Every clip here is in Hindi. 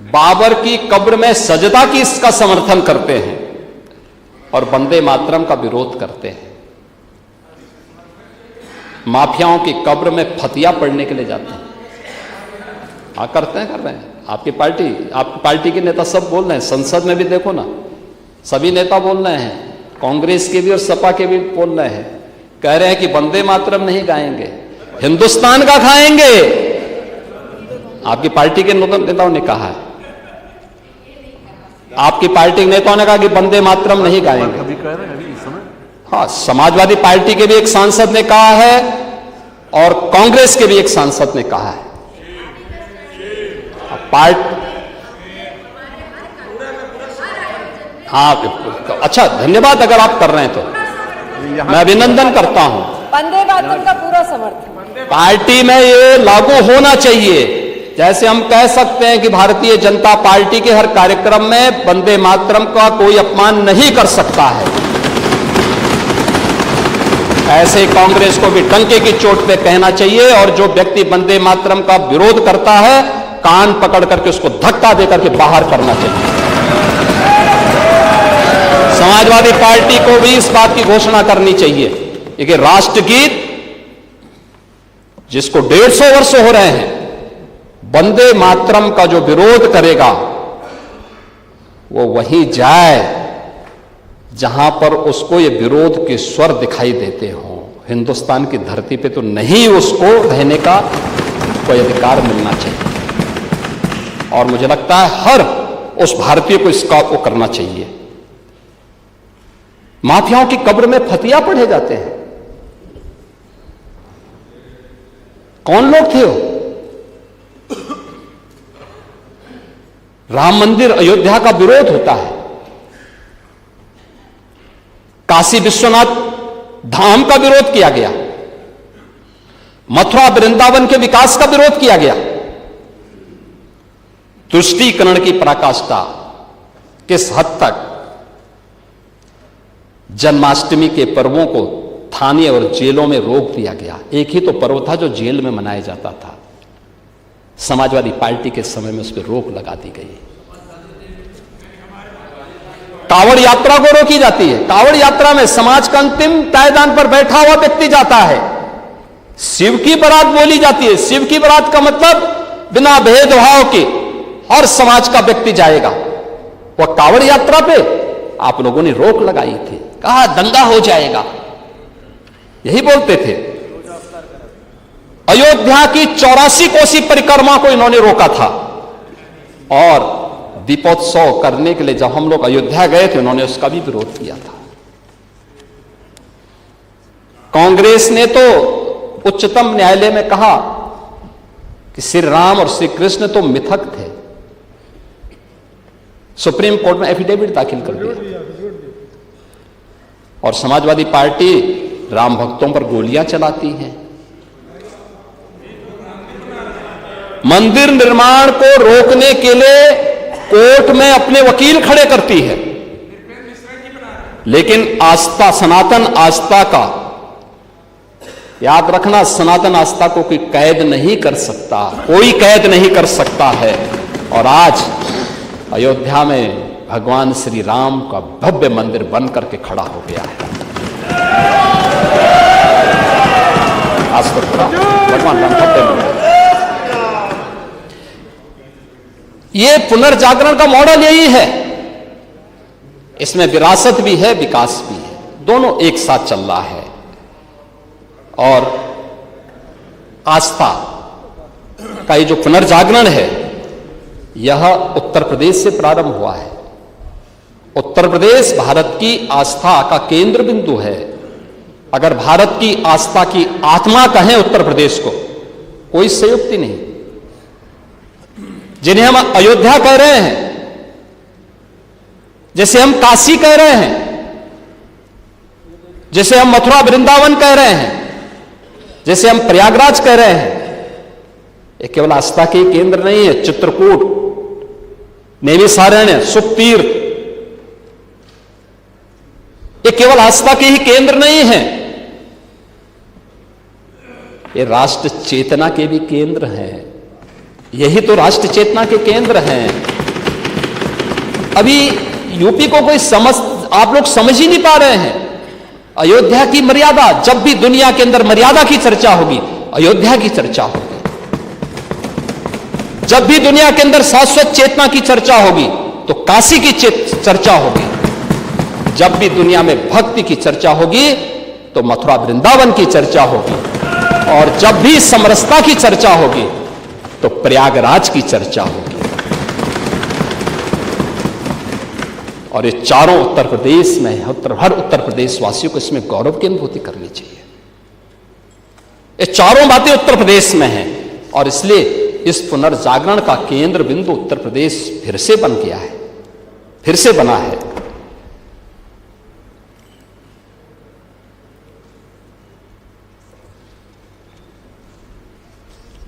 बाबर की कब्र में सजदा की इसका समर्थन करते हैं और वंदे मातरम का विरोध करते हैं। माफियाओं की कब्र में फतिया पढ़ने के लिए जाते हैं। हाँ, करते हैं, कर रहे हैं। आपकी पार्टी के नेता सब बोल रहे हैं, संसद में भी देखो ना, सभी नेता बोल रहे हैं, कांग्रेस के भी और सपा के भी बोल रहे हैं, कह रहे हैं कि वंदे मातरम नहीं गाएंगे, हिंदुस्तान का खाएंगे। आपकी पार्टी के नेताओं ने कहा है, आपकी पार्टी के नेताओं ने कहा कि वंदे मातरम नहीं गाएंगे। हाँ, समाजवादी पार्टी के भी एक सांसद ने कहा है और कांग्रेस के भी एक सांसद ने कहा है। हाँ, अच्छा, धन्यवाद। अगर आप कर रहे हैं तो मैं अभिनंदन करता हूं। वंदे मातरम का पूरा समर्थन पार्टी में ये लागू होना चाहिए। जैसे हम कह सकते हैं कि भारतीय जनता पार्टी के हर कार्यक्रम में वंदे मातरम का कोई अपमान नहीं कर सकता है, ऐसे कांग्रेस को भी डंके की चोट पे कहना चाहिए और जो व्यक्ति वंदे मातरम का विरोध करता है, कान पकड़ करके उसको धक्का देकर के बाहर करना चाहिए। समाजवादी पार्टी को भी इस बात की घोषणा करनी चाहिए कि राष्ट्रगीत जिसको 150 वर्ष हो रहे हैं, वंदे मातरम का जो विरोध करेगा वो वहीं जाए जहां पर उसको ये विरोध के स्वर दिखाई देते हों। हिंदुस्तान की धरती पे तो नहीं उसको रहने का कोई अधिकार मिलना चाहिए और मुझे लगता है हर उस भारतीय को इसका वो करना चाहिए। माफियाओं की कब्र में फतिया पढ़े जाते हैं। कौन लोग थे वो? राम मंदिर अयोध्या का विरोध होता है, काशी विश्वनाथ धाम का विरोध किया गया, मथुरा वृंदावन के विकास का विरोध किया गया। तुष्टीकरण की पराकाष्ठा किस हद तक जन्माष्टमी के पर्वों को थाने और जेलों में रोक दिया गया। एक ही तो पर्व था जो जेल में मनाया जाता था, समाजवादी पार्टी के समय में उस पर रोक लगा दी गई। कावड़ यात्रा को रोकी जाती है। कावड़ यात्रा में समाज का अंतिम पायदान पर बैठा हुआ व्यक्ति जाता है, शिव की बारात बोली जाती है। शिव की बारात का मतलब बिना भेदभाव के हर समाज का व्यक्ति जाएगा। वह कावड़ यात्रा पे आप लोगों ने रोक लगाई थी, कहा दंगा हो जाएगा, यही बोलते थे। अयोध्या की 84 कोसी परिक्रमा को इन्होंने रोका था और दीपोत्सव करने के लिए जब हम लोग अयोध्या गए थे, उन्होंने उसका भी विरोध किया था। कांग्रेस ने तो उच्चतम न्यायालय में कहा कि श्री राम और श्री कृष्ण तो मिथक थे, सुप्रीम कोर्ट में एफिडेविट दाखिल कर दिया। और समाजवादी पार्टी राम भक्तों पर गोलियां चलाती है, मंदिर निर्माण को रोकने के लिए कोर्ट में अपने वकील खड़े करती है, लेकिन आस्था, सनातन आस्था का, याद रखना, सनातन आस्था को कोई कैद नहीं कर सकता, कोई कैद नहीं कर सकता है। और आज अयोध्या में भगवान श्री राम का भव्य मंदिर बन करके खड़ा हो गया है। आज तो भगवान राम भव्य मंदिर, ये पुनर्जागरण का मॉडल यही है। इसमें विरासत भी है, विकास भी है, दोनों एक साथ चल रहा है। और आस्था का ये जो पुनर्जागरण है, यह उत्तर प्रदेश से प्रारंभ हुआ है। उत्तर प्रदेश भारत की आस्था का केंद्र बिंदु है। अगर भारत की आस्था की आत्मा कहें उत्तर प्रदेश को, कोई संयुक्ति नहीं। जिन्हें हम अयोध्या कह रहे हैं, जैसे हम काशी कह रहे हैं, जैसे हम मथुरा वृंदावन कह रहे हैं, जैसे हम प्रयागराज कह रहे हैं, ये केवल आस्था के केंद्र नहीं है। चित्रकूट, नैमिषारण्य, सुखतीर्थ, ये केवल आस्था के ही केंद्र नहीं है, ये राष्ट्र चेतना के भी केंद्र हैं। यही तो राष्ट्र चेतना के केंद्र हैं। अभी यूपी को कोई आप लोग समझ ही नहीं पा रहे हैं। अयोध्या की मर्यादा, जब भी दुनिया के अंदर मर्यादा की चर्चा होगी, अयोध्या की चर्चा होगी। जब भी दुनिया के अंदर शाश्वत चेतना की चर्चा होगी तो काशी की चर्चा होगी। जब भी दुनिया में भक्ति की चर्चा होगी तो मथुरा वृंदावन की चर्चा होगी। और जब भी समरसता की चर्चा होगी तो प्रयागराज की चर्चा होगी। और ये चारों उत्तर प्रदेश में, हर उत्तर प्रदेश वासियों को इसमें गौरव की अनुभूति करनी चाहिए। ये चारों बातें उत्तर प्रदेश में हैं और इसलिए इस पुनर्जागरण का केंद्र बिंदु उत्तर प्रदेश फिर से बन गया है, फिर से बना है।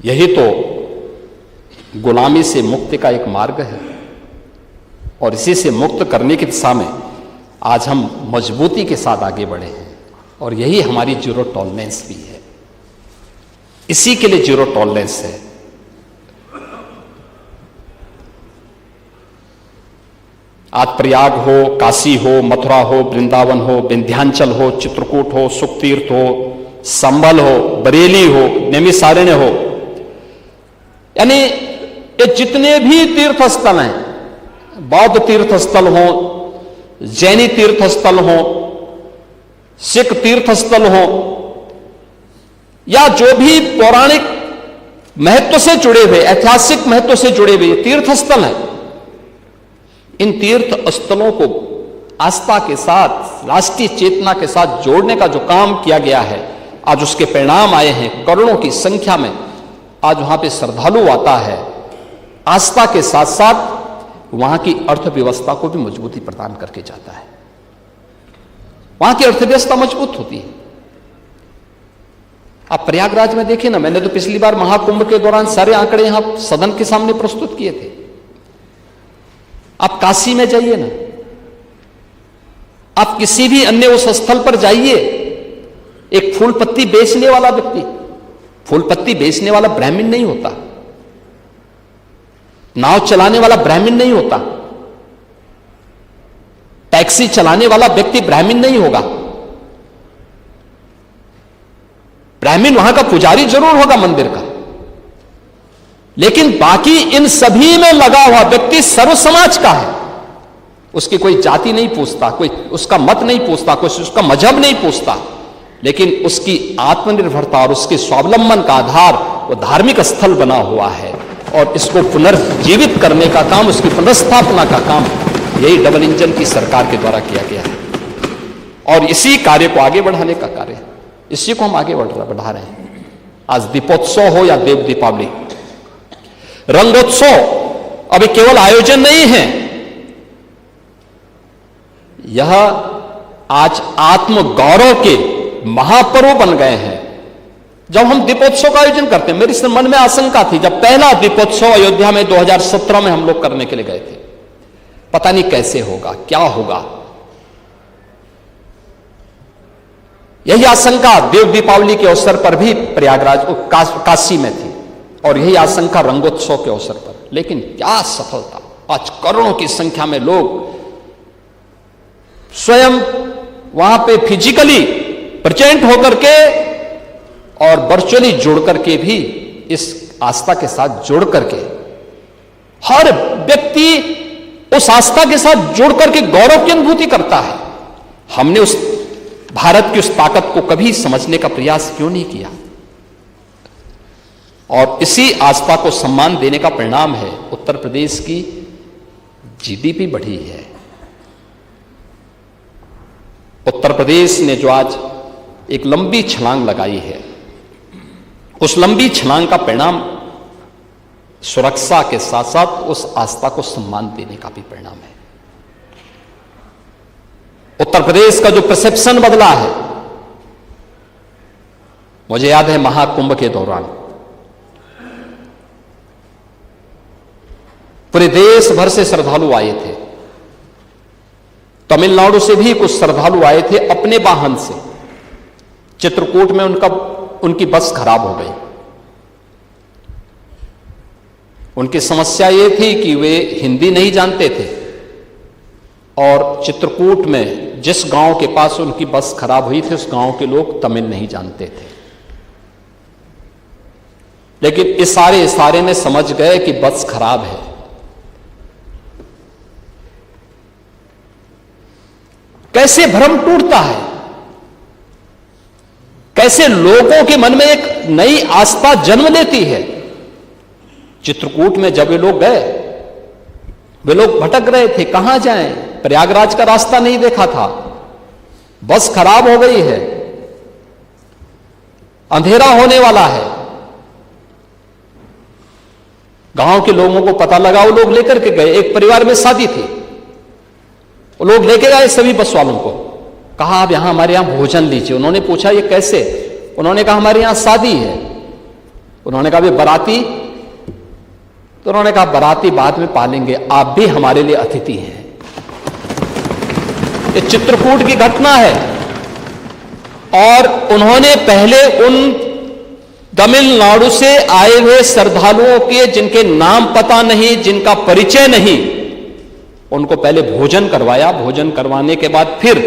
यही तो गुलामी से मुक्ति का एक मार्ग है और इसी से मुक्त करने की दिशा में आज हम मजबूती के साथ आगे बढ़े हैं और यही हमारी जीरो टॉलरेंस भी है। इसी के लिए जीरो टॉलरेंस है। आज प्रयाग हो, काशी हो, मथुरा हो, वृंदावन हो, विंध्याचल हो, चित्रकूट हो, सुखतीर्थ हो, संभल हो, बरेली हो, नैमिषारण्य हो, यानी ये जितने भी तीर्थ स्थल हैं, बौद्ध तीर्थ स्थल हो, जैनी तीर्थ स्थल हो, सिख तीर्थ स्थल हो, या जो भी पौराणिक महत्व से जुड़े हुए, ऐतिहासिक महत्व से जुड़े हुए तीर्थ स्थल हैं, इन तीर्थ स्थलों को आस्था के साथ, राष्ट्रीय चेतना के साथ जोड़ने का जो काम किया गया है, आज उसके परिणाम आए हैं। करोड़ों की संख्या में आज वहां पे श्रद्धालु आता है। आस्था के साथ साथ वहां की अर्थव्यवस्था को भी मजबूती प्रदान करके जाता है। वहां की अर्थव्यवस्था मजबूत होती है। आप प्रयागराज में देखिए ना, मैंने तो पिछली बार महाकुंभ के दौरान सारे आंकड़े यहां सदन के सामने प्रस्तुत किए थे। आप काशी में जाइए ना, आप किसी भी अन्य उस स्थल पर जाइए, एक फूल पत्ती बेचने वाला व्यक्ति, फूल पत्ती बेचने वाला ब्राह्मण नहीं होता, नाव चलाने वाला ब्राह्मण नहीं होता, टैक्सी चलाने वाला व्यक्ति ब्राह्मण नहीं होगा। ब्राह्मण वहां का पुजारी जरूर होगा मंदिर का, लेकिन बाकी इन सभी में लगा हुआ व्यक्ति सर्व समाज का है। उसकी कोई जाति नहीं पूछता, कोई उसका मत नहीं पूछता, कोई उसका मजहब नहीं पूछता, लेकिन उसकी आत्मनिर्भरता और उसके स्वावलंबन का आधार वो धार्मिक स्थल बना हुआ है। और इसको पुनर्जीवित करने का काम, उसकी पुनर्स्थापना का काम यही डबल इंजन की सरकार के द्वारा किया गया है। और इसी कार्य को आगे बढ़ाने का कार्य, इसी को हम आगे बढ़ा रहे हैं। आज दीपोत्सव हो या देव दीपावली, रंगोत्सव अभी केवल आयोजन नहीं है, यह आज आत्म गौरव के महापर्व बन गए हैं। जब हम दीपोत्सव का आयोजन करते हैं, मेरे मन में आशंका थी, जब पहला दीपोत्सव अयोध्या में 2017 में हम लोग करने के लिए गए थे, पता नहीं कैसे होगा, क्या होगा। यही आशंका देव दीपावली के अवसर पर भी प्रयागराज काशी में थी, और यही आशंका रंगोत्सव के अवसर पर। लेकिन क्या सफलता, आज करोड़ों की संख्या में लोग स्वयं वहां पे फिजिकली प्रेजेंट होकर के और वर्चुअली जोड़ करके भी, इस आस्था के साथ जोड़ करके, हर व्यक्ति उस आस्था के साथ जोड़ करके गौरव की अनुभूति करता है। हमने उस भारत की उस ताकत को कभी समझने का प्रयास क्यों नहीं किया? और इसी आस्था को सम्मान देने का परिणाम है उत्तर प्रदेश की जीडीपी बढ़ी है। उत्तर प्रदेश ने जो आज एक लंबी छलांग लगाई है, उस लंबी छलांग का परिणाम सुरक्षा के साथ साथ उस आस्था को सम्मान देने का भी परिणाम है। उत्तर प्रदेश का जो परसेप्शन बदला है, मुझे याद है महाकुंभ के दौरान पूरे देश भर से श्रद्धालु आए थे। तमिलनाडु से भी कुछ श्रद्धालु आए थे अपने वाहन से। चित्रकूट में उनकी बस खराब हो गई। उनकी समस्या यह थी कि वे हिंदी नहीं जानते थे, और चित्रकूट में जिस गांव के पास उनकी बस खराब हुई थी, उस गांव के लोग तमिल नहीं जानते थे, लेकिन इशारे में समझ गए कि बस खराब है। कैसे भ्रम टूटता है, कैसे लोगों के मन में एक नई आस्था जन्म लेती है। चित्रकूट में जब वे लोग गए, वे लोग भटक रहे थे, कहां जाएं, प्रयागराज का रास्ता नहीं देखा था, बस खराब हो गई है, अंधेरा होने वाला है। गांव के लोगों को पता लगा, वो लोग लेकर के गए। एक परिवार में शादी थी, वो लोग लेके गए सभी बस वालों को, कहा आप यहां हमारे यहां भोजन लीजिए। उन्होंने पूछा ये कैसे? उन्होंने कहा हमारे यहां शादी है। उन्होंने कहा वे बाराती? तो उन्होंने कहा बाराती बाद में पालेंगे, आप भी हमारे लिए अतिथि हैं। ये चित्रकूट की घटना है। और उन्होंने पहले उन तमिलनाडु से आए हुए श्रद्धालुओं के जिनके नाम पता नहीं, जिनका परिचय नहीं, उनको पहले भोजन करवाया। भोजन करवाने के बाद फिर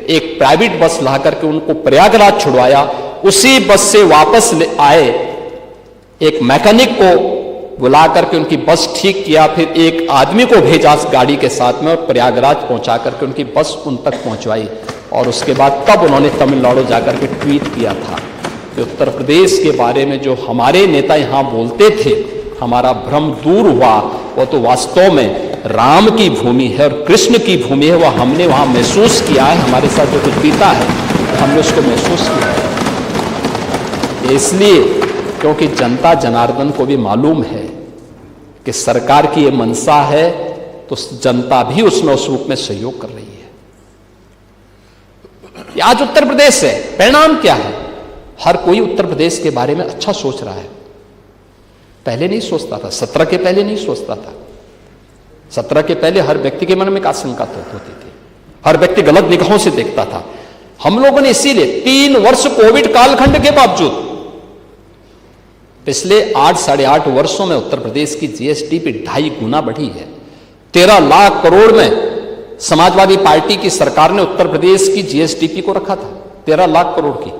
एक प्राइवेट बस ला करके उनको प्रयागराज छुड़वाया। उसी बस से वापस आए, एक मैकेनिक को बुला करके उनकी बस ठीक किया, फिर एक आदमी को भेजा गाड़ी के साथ में और प्रयागराज पहुंचा करके उनकी बस उन तक पहुंचवाई। और उसके बाद तब उन्होंने तमिलनाडु जाकर के ट्वीट किया था कि उत्तर प्रदेश के बारे में जो हमारे नेता यहां बोलते थे, हमारा भ्रम दूर हुआ, वो तो वास्तव में राम की भूमि है और कृष्ण की भूमि है। वह हमने वहां महसूस किया है, हमारे साथ जो कुछ बीता है हमने उसको महसूस किया है। इसलिए क्योंकि जनता जनार्दन को भी मालूम है कि सरकार की ये मंशा है, तो जनता भी उसमें उस रूप में सहयोग कर रही है। आज उत्तर प्रदेश है, परिणाम क्या है? हर कोई उत्तर प्रदेश के बारे में अच्छा सोच रहा है। पहले नहीं सोचता था, 17 के पहले नहीं सोचता था। 17 के पहले हर व्यक्ति के मन में एक आशंका होती थी, हर व्यक्ति गलत निगाहों से देखता था। हम लोगों ने इसीलिए 3 वर्ष कोविड कालखंड के बावजूद पिछले 8 साढ़े 8 वर्षों में उत्तर प्रदेश की जीएसटी पे 2.5 गुना बढ़ी है। 13 लाख करोड़ में समाजवादी पार्टी की सरकार ने उत्तर प्रदेश की जीएसटीपी को रखा था 13 लाख करोड़ की।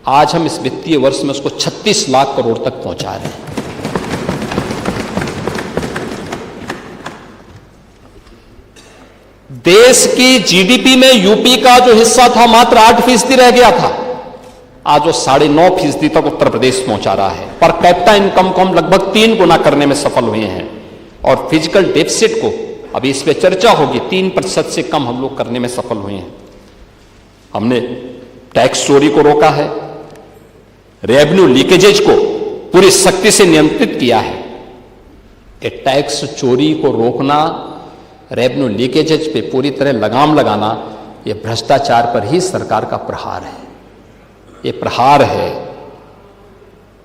आज हम इस वित्तीय वर्ष में उसको 36 लाख करोड़ तक पहुंचा रहे हैं। देश की जीडीपी में यूपी का जो हिस्सा था मात्र 8% रह गया था, आज वो 9.5% तक उत्तर प्रदेश पहुंचा रहा है। पर कैपिटा इनकम को हम लगभग 3 गुना करने में सफल हुए हैं। और फिजिकल डेफिसिट को, अभी इस पे चर्चा होगी, 3% से कम हम लोग करने में सफल हुए हैं। हमने टैक्स चोरी को रोका है, रेवेन्यू लीकेजेज को पूरी सख्ती से नियंत्रित किया है। कि टैक्स चोरी को रोकना, रेवेन्यू लीकेजेज पे पूरी तरह लगाम लगाना, यह भ्रष्टाचार पर ही सरकार का प्रहार है। ये प्रहार है।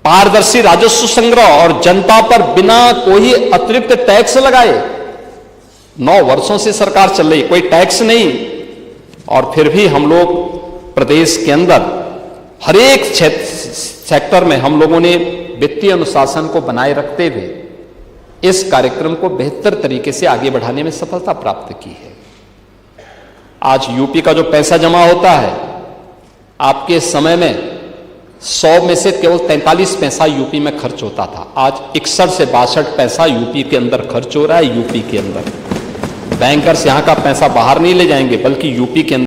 पारदर्शी राजस्व संग्रह और जनता पर बिना कोई अतिरिक्त टैक्स लगाए 9 वर्षों से सरकार चल रही, कोई टैक्स नहीं। और फिर भी हम लोग प्रदेश के अंदर हर एक सेक्टर में हम लोगों ने वित्तीय अनुशासन को बनाए रखते हुए इस कार्यक्रम को बेहतर तरीके से आगे बढ़ाने में सफलता प्राप्त की है। आज यूपी का जो पैसा जमा होता है, आपके समय में 100 में से केवल 43 पैसा यूपी में खर्च होता था। आज 61 से 62 पैसा यूपी के अंदर खर्च हो रहा है। यूपी के अंदर बैंकर्स यहां का पैसा बाहर नहीं ले जाएंगे, बल्कि यूपी के अंदर